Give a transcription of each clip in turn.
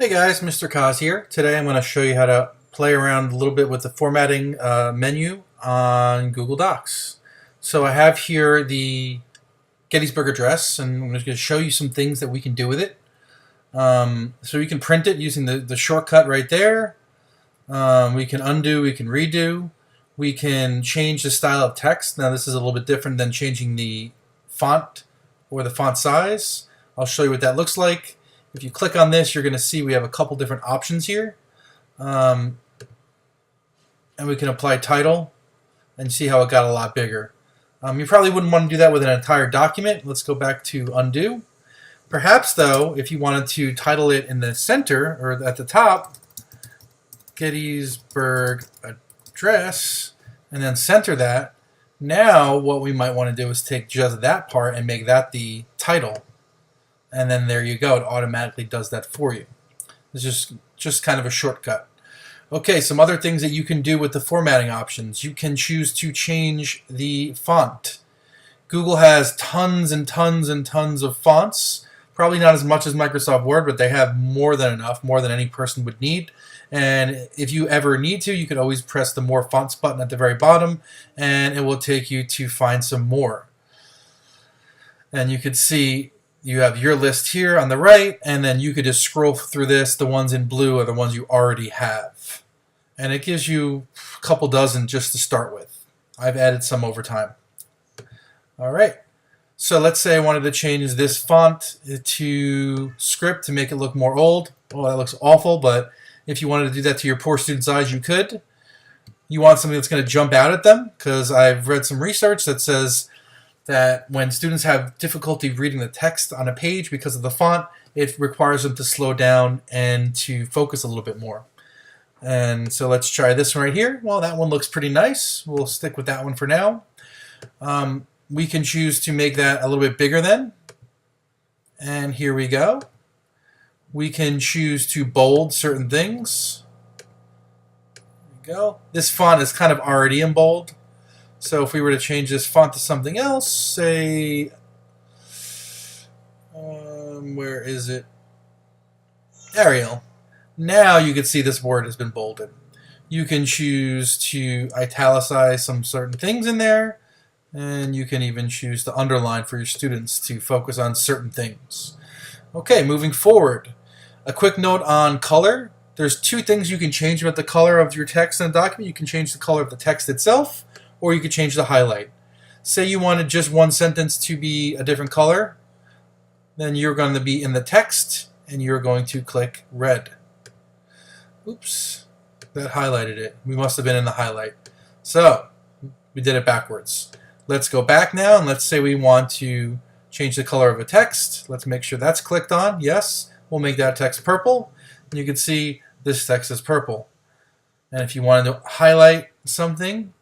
Hey guys, Mr. Kaz here. Today I'm going to show you how to play around a little bit with the formatting menu on Google Docs. So I have here the Gettysburg Address, and I'm just going to show you some things that we can do with it. So you can print it using the shortcut right there. We can undo, we can redo. We can change the style of text. Now this is a little bit different than changing the font or the font size. I'll show you what that looks like. If you click on this, you're going to see we have a couple different options here. And we can apply title and see how it got a lot bigger. You probably wouldn't want to do that with an entire document. Let's go back to undo. Perhaps, though, if you wanted to title it in the center or at the top, Gettysburg Address, and then center that, now what we might want to do is take just that part and make that the title. And then there you go. It automatically does that for you. It's just kind of a shortcut. Okay, some other things that you can do with the formatting options. You can choose to change the font. Google has tons and tons and tons of fonts. Probably not as much as Microsoft Word, but they have more than enough, more than any person would need. And if you ever need to, you could always press the More Fonts button at the very bottom, and it will take you to find some more. And you could see you have your list here on the right, and then you could just scroll through this. The ones in blue are the ones you already have. And it gives you a couple dozen just to start with. I've added some over time. All right. So let's say I wanted to change this font to script to make it look more old. Oh, that looks awful, but if you wanted to do that to your poor student's eyes, you could. You want something that's going to jump out at them, because I've read some research that says that when students have difficulty reading the text on a page because of the font, it requires them to slow down and to focus a little bit more. And so let's try this one right here. Well, that one looks pretty nice. We'll stick with that one for now. We can choose to make that a little bit bigger then. And here we go. We can choose to bold certain things. There we go. This font is kind of already in bold. So if we were to change this font to something else, say, where is it? Arial. Now you can see this word has been bolded. You can choose to italicize some certain things in there, and you can even choose to underline for your students to focus on certain things. Okay, moving forward. A quick note on color. There's two things you can change about the color of your text in a document. You can change the color of the text itself, or you could change the highlight. Say you wanted just one sentence to be a different color, then you're going to be in the text, and you're going to click red. Oops, that highlighted it. We must have been in the highlight. So, we did it backwards. Let's go back now, and let's say we want to change the color of a text. Let's make sure that's clicked on. Yes, we'll make that text purple. And you can see this text is purple. And if you wanted to highlight something,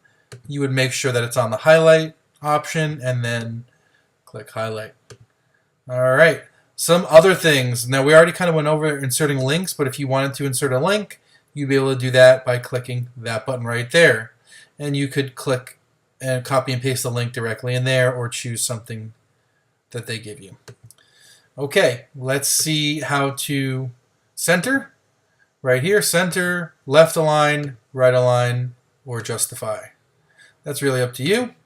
you would make sure that it's on the highlight option and then click highlight. All right, some other things. Now we already kind of went over inserting links, but if you wanted to insert a link, you'd be able to do that by clicking that button right there. And you could click and copy and paste the link directly in there, or choose something that they give you. Okay, let's see how to center. Right here, center, left align, right align, or justify. That's really up to you.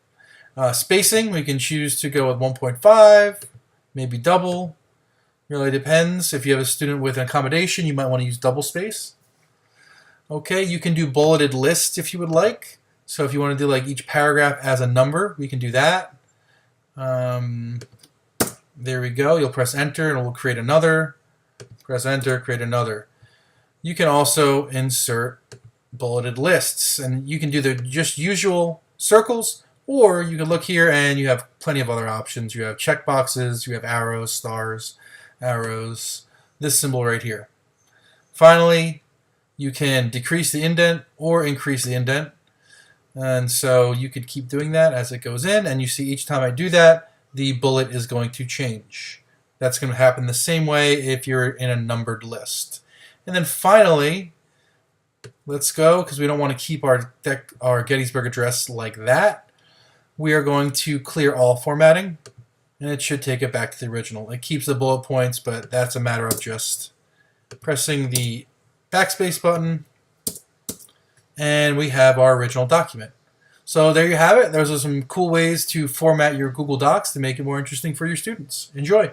Spacing, we can choose to go with 1.5, maybe double. Really depends. If you have a student with an accommodation, you might want to use double space. Okay, you can do bulleted lists if you would like. So if you want to do like each paragraph as a number, we can do that. There we go. You'll press enter and it will create another. Press enter, create another. You can also insert bulleted lists, and you can do the just usual circles, or you can look here and you have plenty of other options. You have checkboxes, you have arrows, stars, arrows, this symbol right here. Finally, you can decrease the indent or increase the indent, and so you could keep doing that as it goes in, and you see each time I do that, the bullet is going to change. That's going to happen the same way if you're in a numbered list. And then finally, let's go, because we don't want to keep our Gettysburg Address like that. We are going to clear all formatting, and it should take it back to the original. It keeps the bullet points, but that's a matter of just pressing the backspace button, and we have our original document. So there you have it. Those are some cool ways to format your Google Docs to make it more interesting for your students. Enjoy.